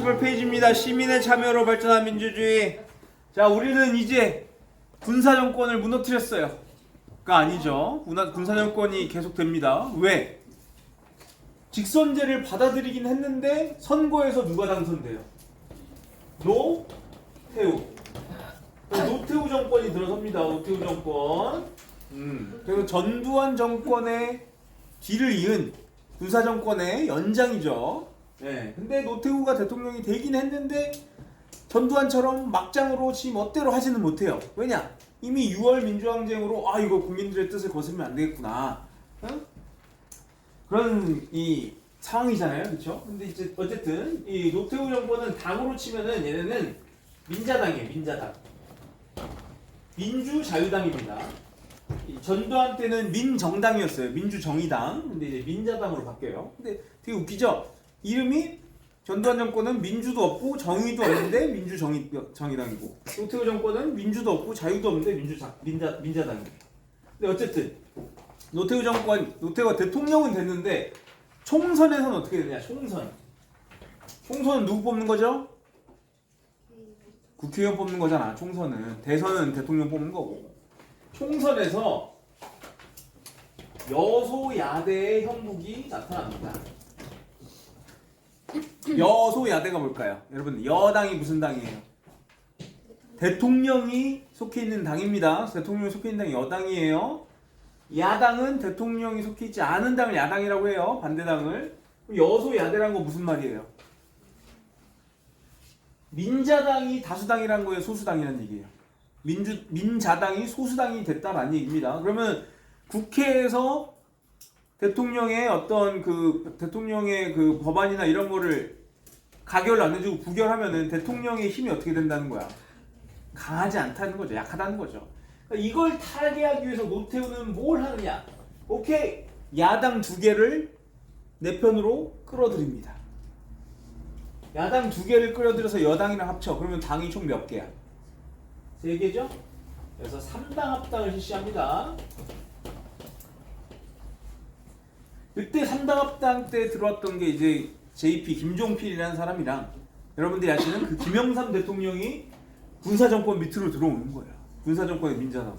28페이지입니다. 시민의 참여로 발전한 민주주의. 자, 우리는 이제 군사정권을 무너뜨렸어요. 가 아니죠. 군사정권이 계속됩니다. 왜? 직선제를 받아들이긴 했는데 선거에서 누가 당선돼요? 노태우. 노태우 정권이 들어섭니다. 노태우 정권. 그래서 전두환 정권의 뒤를 이은 군사정권의 연장이죠. 네. 근데 노태우가 대통령이 되긴 했는데 전두환처럼 막장으로 지 멋대로 하지는 못해요. 왜냐? 이미 6월 민주항쟁으로 이거 국민들의 뜻을 거스르면 안 되겠구나. 그런 이 상황이잖아요, 그렇죠? 근데 이제 어쨌든 이 노태우 정권은 당으로 치면은 얘네는 민자당이에요, 민자당. 민주자유당입니다. 전두환 때는 민정당이었어요, 민주정의당. 근데 이제 민자당으로 바뀌어요. 근데 되게 웃기죠? 이름이 전두환 정권은 민주도 없고 정의도 없는데 민주정의당이고, 노태우 정권은 민주도 없고 자유도 없는데 민자당이에요. 근데 어쨌든 노태우가 대통령은 됐는데 총선에서는 어떻게 되냐? 총선은 누구 뽑는 거죠? 국회의원 뽑는 거잖아. 총선은. 대선은 대통령 뽑는 거고. 총선에서 여소야대의 형국이 나타납니다. 여소야대가 뭘까요? 여러분, 여당이 무슨 당이에요? 대통령이 속해 있는 당입니다. 대통령이 속해 있는 당이 여당이에요. 야당은 대통령이 속해 있지 않은 당을 야당이라고 해요. 반대당을. 여소야대란 거 무슨 말이에요? 민자당이 다수당이란 거예요, 소수당이라는 얘기예요. 민자당이 소수당이 됐다라는 얘기입니다. 그러면 국회에서 대통령의 대통령의 그 법안이나 이런 거를 가결을 안 해주고 부결하면은 대통령의 힘이 어떻게 된다는 거야? 강하지 않다는 거죠. 약하다는 거죠. 그러니까 이걸 타개하기 위해서 노태우는 뭘 하느냐? 오케이, 야당 2개를 내 편으로 끌어들입니다. 야당 2개를 끌어들여서 여당이랑 합쳐. 그러면 당이 총 몇 개야? 3개죠? 그래서 3당 합당을 실시합니다. 그때 3당 합당 때 들어왔던 게 이제 JP 김종필이라는 사람이랑, 여러분들이 아시는 그 김영삼 대통령이 군사정권 밑으로 들어오는 거예요. 군사정권의 민자당으로.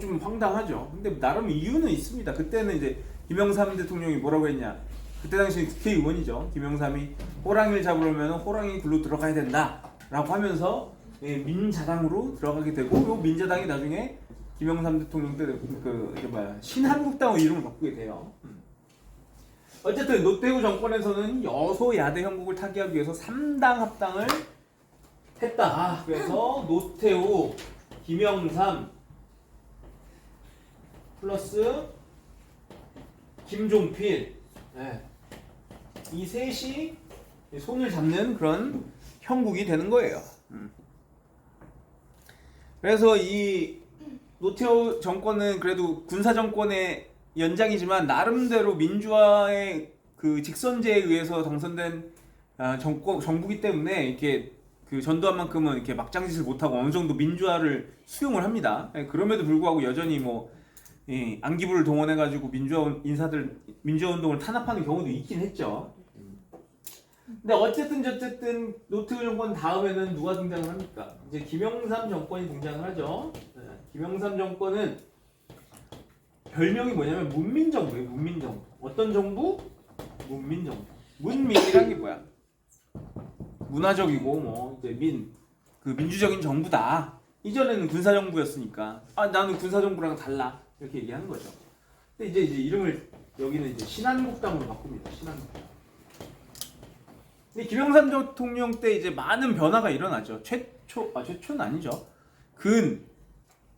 좀 황당하죠. 근데 나름 이유는 있습니다. 그때는 이제 김영삼 대통령이 뭐라고 했냐? 그때 당시 국회의원이죠. 김영삼이 호랑이를 잡으려면 호랑이 굴로 들어가야 된다라고 하면서 민자당으로 들어가게 되고, 요 민자당이 나중에 김영삼 대통령 때 신한국당으로 이름을 바꾸게 돼요. 어쨌든 노태우 정권에서는 여소야대 형국을 타개하기 위해서 3당 합당을 했다. 그래서 노태우, 김영삼 플러스 김종필, 이 셋이 손을 잡는 그런 형국이 되는 거예요. 그래서 이 노태우 정권은 그래도 군사 정권의 연장이지만 나름대로 민주화의 그 직선제에 의해서 당선된 정부기 때문에 이렇게 그 전두환만큼은 이렇게 막장짓을 못하고 어느 정도 민주화를 수용을 합니다. 그럼에도 불구하고 여전히 안기부를 동원해가지고 민주화 운동을 탄압하는 경우도 있긴 했죠. 근데 어쨌든 노태우 정권 다음에는 누가 등장을 합니까? 이제 김영삼 정권이 등장을 하죠. 김영삼 정권은 별명이 뭐냐면 문민정부예요. 문민정부. 어떤 정부? 문민정부. 문민이란 게 뭐야? 문화적이고 이제 민주적인 정부다. 이전에는 군사정부였으니까 나는 군사정부랑 달라, 이렇게 얘기하는 거죠. 근데 이제 이름을 여기는 이제 신한국당으로 바꿉니다. 신한국당. 근데 김영삼 대통령 때 이제 많은 변화가 일어나죠. 최초는 아니죠. 근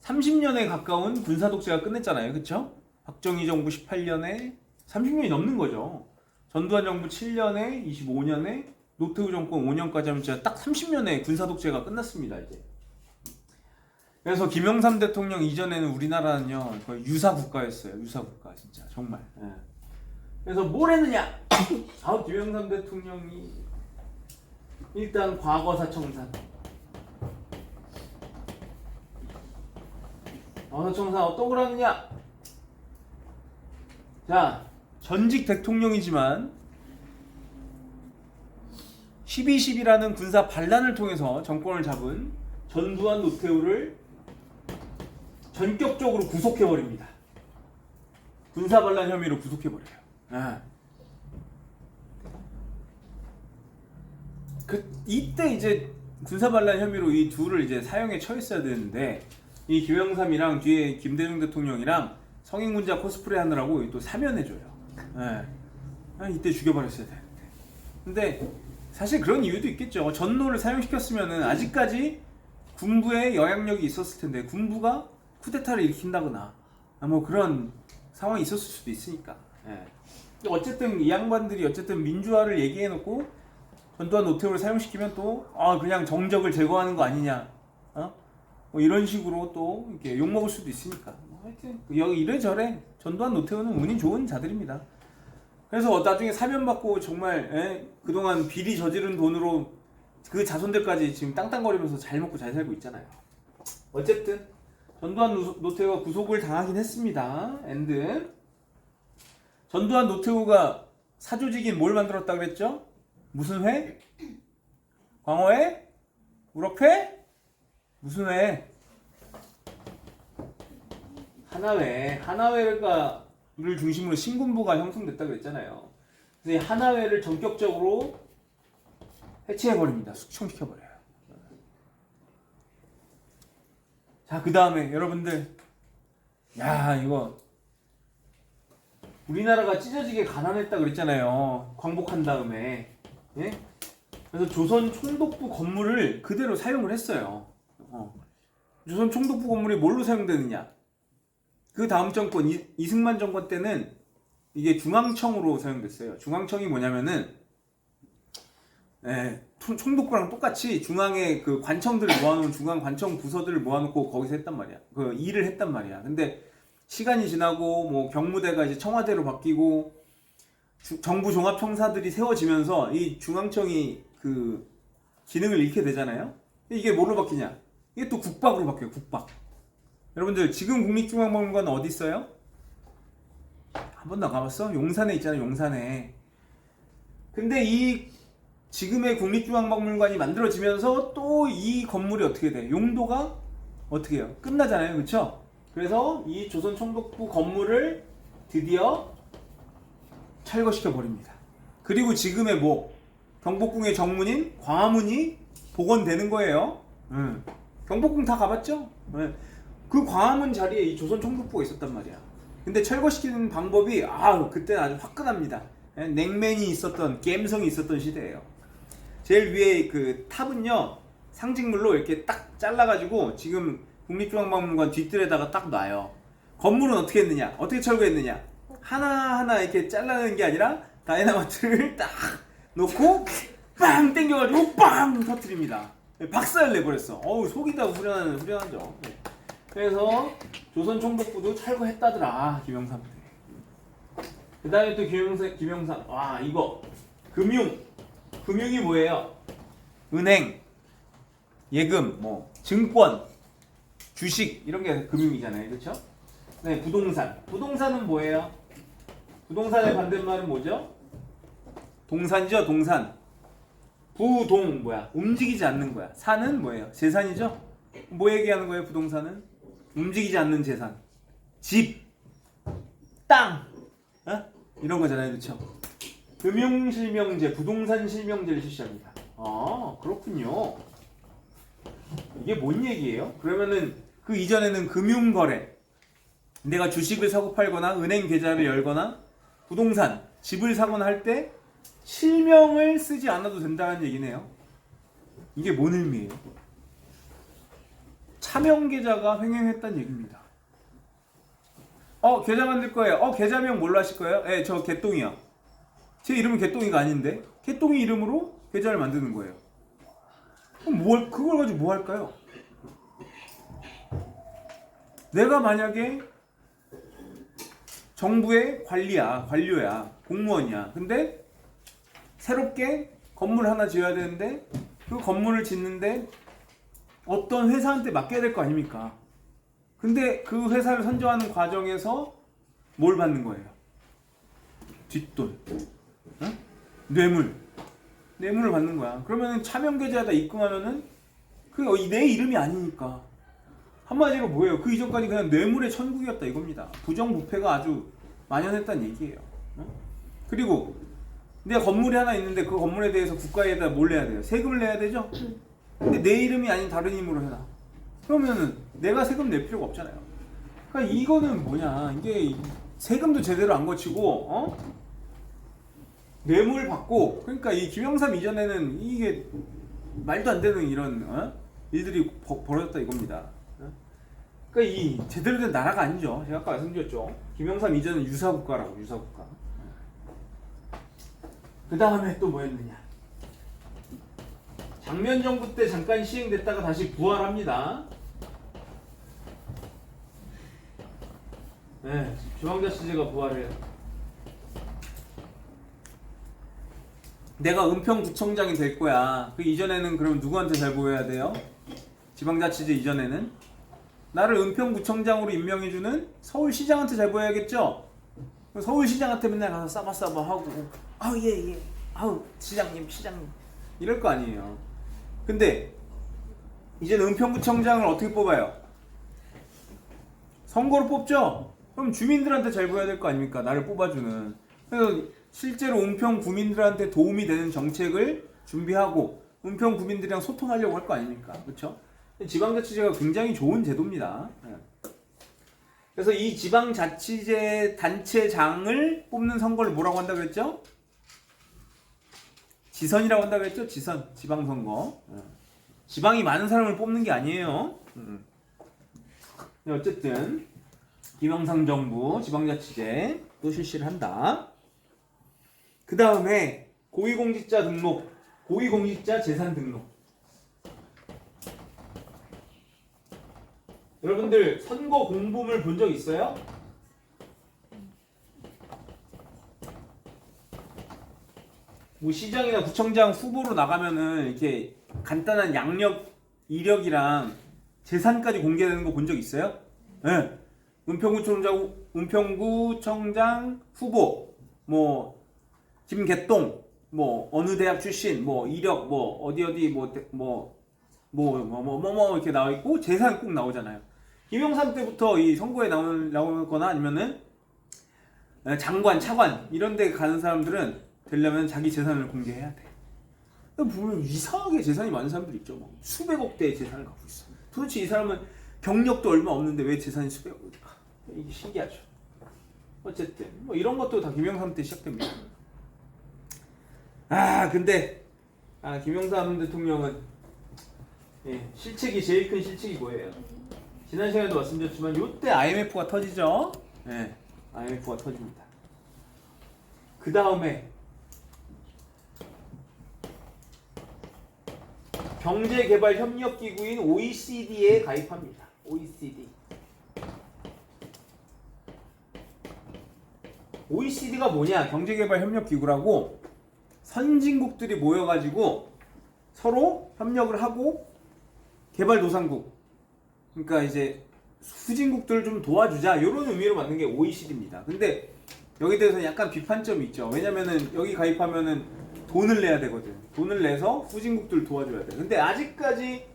30년에 가까운 군사 독재가 끝냈잖아요. 그쵸? 박정희 정부 18년에 30년이 넘는 거죠. 전두환 정부 7년에 25년에 노태우 정권 5년까지 하면 진짜 딱 30년에 군사 독재가 끝났습니다, 이제. 그래서 김영삼 대통령 이전에는 우리나라는요, 거의 유사 국가였어요. 유사 국가, 진짜 정말. 그래서 뭘 했느냐? 김영삼 대통령이 일단 과거사 청산. 청산 어떤 걸 하느냐? 자, 전직 대통령이지만 12.12라는 군사 반란을 통해서 정권을 잡은 전두환 노태우를 전격적으로 구속해버립니다. 군사 반란 혐의로 구속해버려요. 이때 이제 군사 반란 혐의로 이 둘을 이제 사형에 처했어야 되는데 이 김영삼이랑 뒤에 김대중 대통령이랑 성인군자 코스프레 하느라고 또 사면해줘요. 이때 죽여버렸어야 되는데. 근데 사실 그런 이유도 있겠죠. 전노를 사형시켰으면은 아직까지 군부에 영향력이 있었을 텐데 군부가 쿠데타를 일으킨다거나 뭐 그런 상황이 있었을 수도 있으니까. 어쨌든 이 양반들이 어쨌든 민주화를 얘기해놓고 전두환 노태우를 사형시키면 또 그냥 정적을 제거하는 거 아니냐, 뭐 이런 식으로 또 이렇게 욕 먹을 수도 있으니까. 하여튼 여기 이래저래 전두환 노태우는 운이 좋은 자들입니다. 그래서 나중에 사면받고 정말 그동안 비리 저지른 돈으로 그 자손들까지 지금 땅땅거리면서 잘 먹고 잘 살고 있잖아요. 어쨌든 전두환 노태우가 구속을 당하긴 했습니다. 엔드. 전두환 노태우가 사조직인 뭘 만들었다 그랬죠? 무슨 회? 광어회? 우럭회? 무슨 회? 하나회. 하나회를 중심으로 신군부가 형성됐다 그랬잖아요. 그래서 이 하나회를 전격적으로 해체해버립니다. 숙청시켜버려요. 자, 그 다음에 여러분들, 이거 우리나라가 찢어지게 가난했다 그랬잖아요. 광복한 다음에. 그래서 조선 총독부 건물을 그대로 사용을 했어요. 조선 총독부 건물이 뭘로 사용되느냐? 그 다음 정권 이승만 정권 때는 이게 중앙청으로 사용됐어요. 중앙청이 뭐냐면은 총독부랑 똑같이 중앙에 그 관청들을 모아놓은 중앙 관청 부서들을 모아놓고 거기서 했단 말이야. 그 일을 했단 말이야. 근데 시간이 지나고 뭐 경무대가 이제 청와대로 바뀌고 정부 종합청사들이 세워지면서 이 중앙청이 그 기능을 잃게 되잖아요. 이게 뭘로 바뀌냐? 이게 또 국박으로 바뀌어요. 국박. 여러분들 지금 국립중앙박물관 어디 있어요? 한 번도 안 가봤어? 용산에 있잖아요. 용산에. 근데 이 지금의 국립중앙박물관이 만들어지면서 또 이 건물이 어떻게 돼? 용도가 어떻게 해요? 끝나잖아요. 그렇죠? 그래서 이 조선 총독부 건물을 드디어 철거시켜 버립니다. 그리고 지금의 경복궁의 정문인 광화문이 복원되는 거예요. 경복궁 다 가봤죠? 그 광화문 자리에 이 조선 총독부가 있었단 말이야. 근데 철거시키는 방법이 그때는 아주 화끈합니다. 냉면이 있었던, 갬성이 있었던 시대예요. 제일 위에 그 탑은요, 상징물로 이렇게 딱 잘라가지고 지금 국립중앙박물관 뒤뜰에다가 딱 놔요. 건물은 어떻게 했느냐? 어떻게 철거했느냐? 하나하나 이렇게 잘라내는 게 아니라 다이나마트를 딱 놓고 빵 땡겨가지고 빵 터뜨립니다. 박살 내버렸어. 속이 다 후련하죠. 그래서 조선 총독부도 철거했다더라, 김영삼 때. 그 다음에 또 김영삼. 이거 금융이 뭐예요? 은행, 예금, 증권, 주식 이런 게 금융이잖아요, 그렇죠? 네, 부동산은 뭐예요? 부동산의 반대말은 뭐죠? 동산이죠, 동산. 부동 움직이지 않는 거야. 산은 뭐예요? 재산이죠? 뭐 얘기하는 거예요, 부동산은? 움직이지 않는 재산. 집, 땅, 이런 거잖아요, 그렇죠? 금융실명제, 부동산 실명제를 실시합니다. 그렇군요. 이게 뭔 얘기예요? 그러면은 그 이전에는 금융거래, 내가 주식을 사고 팔거나 은행 계좌를 열거나 부동산, 집을 사거나 할 때 실명을 쓰지 않아도 된다는 얘기네요. 이게 뭔 의미예요? 차명계좌가 횡행했다는 얘기입니다. 계좌 만들 거예요. 계좌명 뭘로 하실 거예요? 저 개똥이요. 제 이름은 개똥이가 아닌데 개똥이 이름으로 계좌를 만드는 거예요. 그럼 그걸 가지고 뭐 할까요? 내가 만약에 정부의 관료야, 공무원이야. 근데 새롭게 건물 하나 지어야 되는데 그 건물을 짓는데 어떤 회사한테 맡겨야 될 거 아닙니까? 근데 그 회사를 선정하는 과정에서 뭘 받는 거예요? 뒷돈, 뇌물. 뇌물을 받는 거야. 그러면은 차명계좌에다 입금하면은 그게 내 이름이 아니니까. 한마디로 뭐예요? 그 이전까지 그냥 뇌물의 천국이었다 이겁니다. 부정부패가 아주 만연했다는 얘기예요. 그리고 내가 건물이 하나 있는데 그 건물에 대해서 국가에다 뭘 내야 돼요? 세금을 내야 되죠? 근데 내 이름이 아닌 다른 이름으로 해놔. 그러면은 내가 세금 낼 필요가 없잖아요. 그러니까 이거는 뭐냐? 이게 세금도 제대로 안 거치고 뇌물 받고, 그러니까 이 김영삼 이전에는 이게 말도 안 되는 이런 일들이 벌어졌다 이겁니다. 그러니까 이 제대로 된 나라가 아니죠. 제가 아까 말씀드렸죠. 김영삼 이전은 유사국가라고, 유사국가. 그 다음에 또 뭐였느냐? 장면 정부 때 잠깐 시행됐다가 다시 부활합니다. 네, 지방자치제가 부활해요. 내가 은평구청장이 될 거야. 그 이전에는 그럼 누구한테 잘 보여야 돼요? 지방자치제 이전에는 나를 은평구청장으로 임명해주는 서울시장한테 잘 보여야겠죠? 서울시장한테 맨날 가서 싸바싸바 하고 아우 예 아우 시장님 이럴 거 아니에요. 근데 이제는 은평구청장을 어떻게 뽑아요? 선거로 뽑죠? 그럼 주민들한테 잘 보여야 될 거 아닙니까? 나를 뽑아주는. 그래서 실제로 은평 구민들한테 도움이 되는 정책을 준비하고 은평 구민들이랑 소통하려고 할 거 아닙니까? 그렇죠? 지방자치제가 굉장히 좋은 제도입니다. 그래서 이 지방자치제 단체장을 뽑는 선거를 뭐라고 한다 그랬죠? 지선이라고 한다 그랬죠? 지선, 지방선거. 지방이 많은 사람을 뽑는 게 아니에요. 어쨌든 김영삼 정부 지방자치제 또 실시를 한다. 그 다음에 고위공직자 등록, 고위공직자 재산 등록. 여러분들 선거 공보물 본 적 있어요? 뭐 시장이나 구청장 후보로 나가면은 이렇게 간단한 양력, 이력이랑 재산까지 공개되는 거 본 적 있어요? 네. 은평구청장 후보, 뭐 김개똥, 뭐 어느 대학 출신, 뭐 이력, 뭐 어디 뭐 이렇게 나와 있고 재산 꼭 나오잖아요. 김영삼 때부터 이 선거에 나오거나 아니면은 장관, 차관 이런 데 가는 사람들은 되려면 자기 재산을 공개해야 돼. 보면 이상하게 재산이 많은 사람들 있죠. 막 수백억 대의 재산을 갖고 있어. 도대체 이 사람은 경력도 얼마 없는데 왜 재산이 수백억일까? 이게 신기하죠. 어쨌든 뭐 이런 것도 다 김영삼 때 시작됩니다. 근데 김영삼 대통령은 실책이 제일 큰 실책이 뭐예요? 지난 시간에도 말씀드렸지만 이때 IMF가 터지죠. IMF가 터집니다. 그 다음에 경제개발협력기구인 OECD에 가입합니다. OECD. OECD가 뭐냐? 경제개발협력기구라고 선진국들이 모여가지고 서로 협력을 하고 개발도상국, 그러니까 이제 후진국들을 좀 도와주자 이런 의미로 만든 게 OECD입니다. 근데 여기 대해서 약간 비판점이 있죠. 왜냐면은 여기 가입하면은 돈을 내야 되거든. 돈을 내서 후진국들을 도와줘야 돼. 근데 아직까지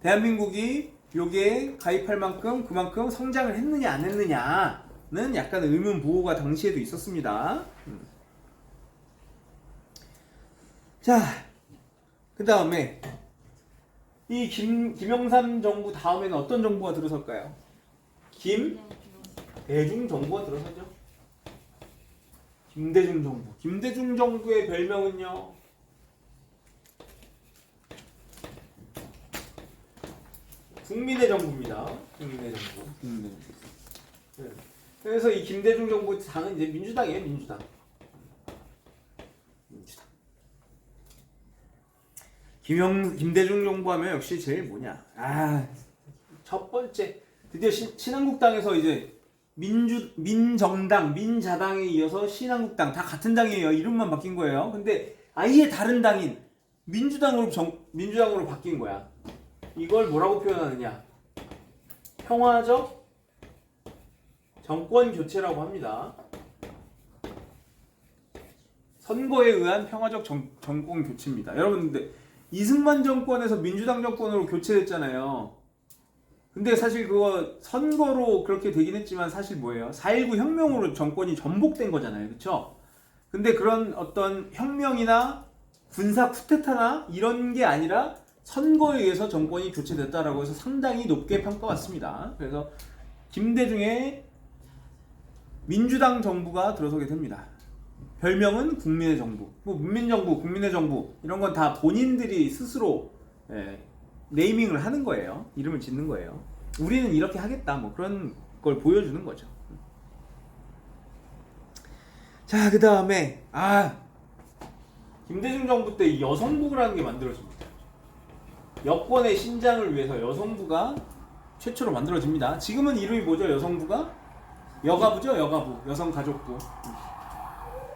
대한민국이 여기에 가입할 만큼 그만큼 성장을 했느냐 안 했느냐는 약간 의문부호가 당시에도 있었습니다. 자, 그 다음에 이 김영삼 정부 다음에는 어떤 정부가 들어설까요? 김대중 정부가 들어서죠. 김대중 정부. 김대중 정부의 별명은요? 국민의 정부입니다. 국민의 정부. 네. 그래서 이 김대중 정부 당은 이제 민주당이에요, 민주당. 김대중 정부 하면 역시 제일 뭐냐? 첫 번째 드디어 신한국당에서 이제 민정당, 민자당에 이어서 신한국당 다 같은 당이에요. 이름만 바뀐 거예요. 근데 아예 다른 당인 민주당으로 바뀐 거야. 이걸 뭐라고 표현하느냐? 평화적 정권 교체라고 합니다. 선거에 의한 평화적 정권 교체입니다. 여러분 근데 이승만 정권에서 민주당 정권으로 교체됐잖아요. 근데 사실 그거 선거로 그렇게 되긴 했지만 사실 뭐예요? 4.19 혁명으로 정권이 전복된 거잖아요. 그렇죠? 근데 그런 어떤 혁명이나 군사 쿠데타나 이런 게 아니라 선거에 의해서 정권이 교체됐다라고 해서 상당히 높게 평가받습니다. 그래서 김대중의 민주당 정부가 들어서게 됩니다. 별명은 국민의 정부, 뭐 문민정부, 국민의 정부 이런 건 다 본인들이 스스로 네이밍을 하는 거예요. 이름을 짓는 거예요. 우리는 이렇게 하겠다 뭐 그런 걸 보여주는 거죠. 자, 그 다음에 김대중 정부 때 여성부라는 게 만들어집니다. 여권의 신장을 위해서 여성부가 최초로 만들어집니다. 지금은 이름이 뭐죠? 여성부가? 여가부죠? 여가부. 여성가족부.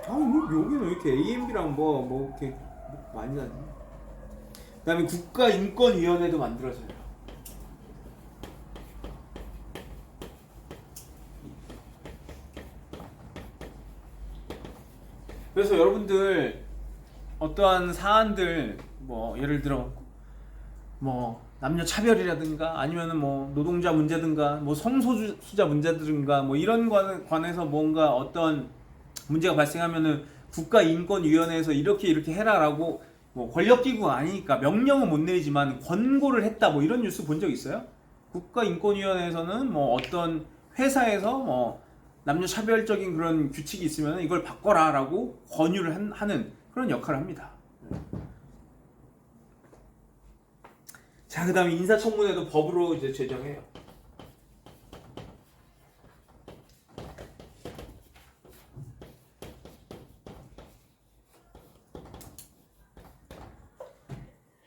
여기는 왜 이렇게 AMB랑 뭐 이렇게 많이 나지? 그 다음에 국가인권위원회도 만들어져요. 그래서 여러분들 어떠한 사안들 뭐 예를 들어 뭐 남녀 차별이라든가 아니면은 뭐 노동자 문제든가 뭐 성소수자 문제든가 뭐 이런 관해서 뭔가 어떤 문제가 발생하면은 국가인권위원회에서 이렇게 해라라고 뭐 권력기구가 아니니까 명령은 못 내리지만 권고를 했다 뭐 이런 뉴스 본 적 있어요? 국가인권위원회에서는 뭐 어떤 회사에서 뭐 남녀 차별적인 그런 규칙이 있으면 이걸 바꿔라라고 권유를 하는 그런 역할을 합니다. 자, 그 다음에 인사청문회도 법으로 이제 제정해요.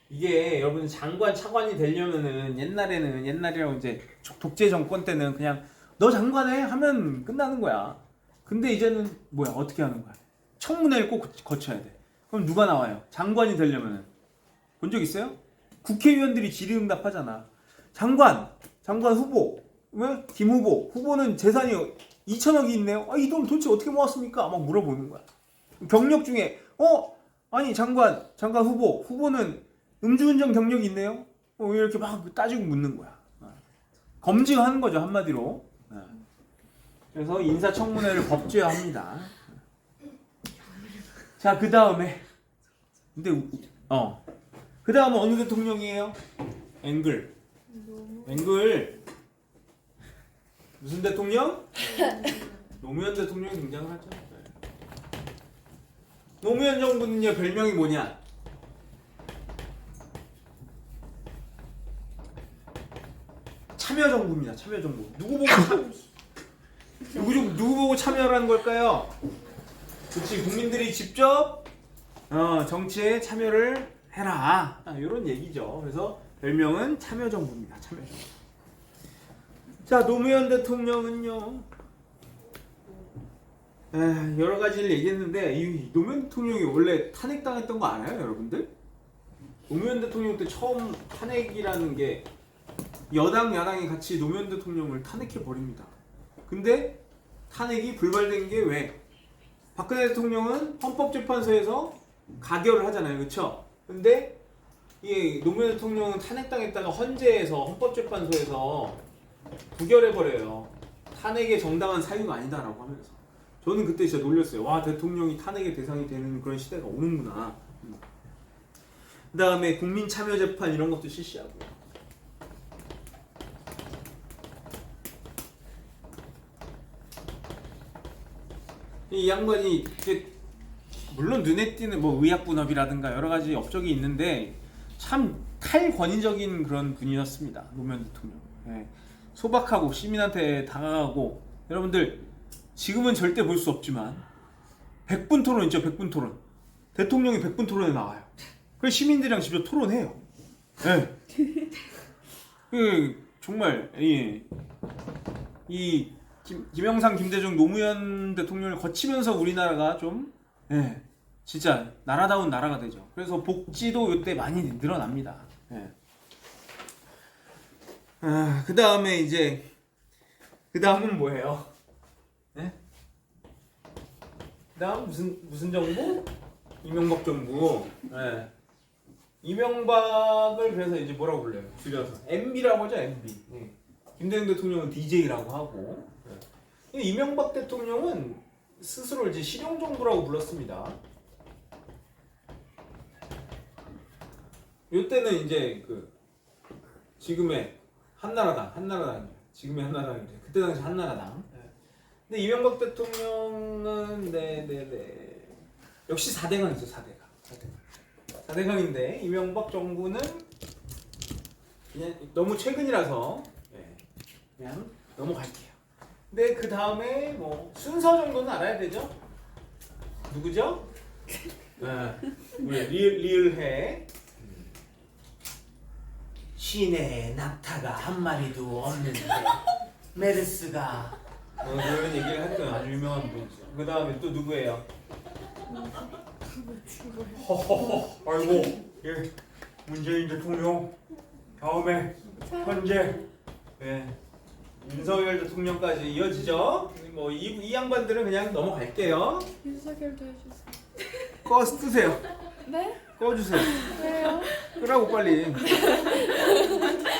이게 여러분 장관 차관이 되려면은 옛날이라고 이제 독재 정권 때는 그냥 너 장관해 하면 끝나는 거야. 근데 이제는 뭐야 어떻게 하는 거야? 청문회를 꼭 거쳐야 돼. 그럼 누가 나와요? 장관이 되려면은 본 적 있어요? 국회의원들이 질의응답하잖아. 장관 후보 왜? 김 후보는 재산이 2천억이 있네요. 이 돈 도대체 어떻게 모았습니까? 막 물어보는 거야. 경력 중에 아니 장관 후보는 음주운전 경력이 있네요. 이렇게 막 따지고 묻는 거야. 검증하는 거죠 한마디로. 그래서 인사청문회를 법제화합니다. 자, 그 다음에 그 다음은 어느 대통령이에요? 앵글 무슨 대통령? 노무현 대통령이 등장을 하죠. 노무현 정부는요 별명이 뭐냐? 참여정부입니다. 참여정부. 누구 보고 참여를 하는 걸까요? 그치, 국민들이 직접 정치에 참여를 해라. 이런 얘기죠. 그래서 별명은 참여정부입니다. 참여정부. 자, 노무현 대통령은요 여러 가지를 얘기했는데 이 노무현 대통령이 원래 탄핵당했던 거 알아요, 여러분들? 노무현 대통령 때 처음 탄핵이라는 게 여당 야당이 같이 노무현 대통령을 탄핵해 버립니다. 근데 탄핵이 불발된 게 왜? 박근혜 대통령은 헌법재판소에서 가결을 하잖아요, 그렇죠? 근데 이 노무현 대통령은 탄핵당했다가 헌재에서 헌법재판소에서 부결해 버려요. 탄핵의 정당한 사유가 아니다라고 하면서. 저는 그때 진짜 놀랐어요. 와, 대통령이 탄핵의 대상이 되는 그런 시대가 오는구나. 그 다음에 국민참여재판 이런 것도 실시하고요. 이 양반이 물론 눈에 띄는 뭐 의학분업이라든가 여러 가지 업적이 있는데 참 탈권위적인 그런 분이었습니다. 노무현 대통령. 소박하고 시민한테 다가가고, 여러분들 지금은 절대 볼 수 없지만 100분 토론 있죠. 100분 토론. 대통령이 100분 토론에 나와요. 그래서 시민들이랑 직접 토론해요. 정말 이 김영삼, 김대중, 노무현 대통령을 거치면서 우리나라가 좀 진짜 나라다운 나라가 되죠. 그래서 복지도 이때 많이 늘어납니다. 그 다음에 그 다음은 뭐예요? 그 다음 무슨 정부? 이명박 정부. 네. 이명박을 그래서 이제 뭐라고 불러요? 줄여서 MB라고 하죠, MB. 네. 김대중 대통령은 DJ라고 하고. 네. 이명박 대통령은 스스로 이제 실용 정부라고 불렀습니다. 이때는 이제 그 지금의 한나라당, 지금의 한나라당인데 그때 당시 한나라당. 근데 이명박 대통령은 역시 4대강이죠, 4대강인데 이명박 정부는 그냥 너무 최근이라서 그냥 넘어갈게요. 근데 그 다음에 뭐 순서 정도는 알아야 되죠? 누구죠? 리을해. 시내에 낙타가 한 마리도 없는데 메르스가 그런 얘기를 했던 아주 유명한 분이죠. 그 다음에 또 누구예요? 허허허, 아이고, 예, 문재인 대통령 다음에 현재 윤석열 대통령까지 이어지죠. 뭐 이 양반들은 그냥 넘어갈게요. 윤석열도 해주세요. 끄세요. 네? 꺼주세요. 왜요? 끄라고 빨리.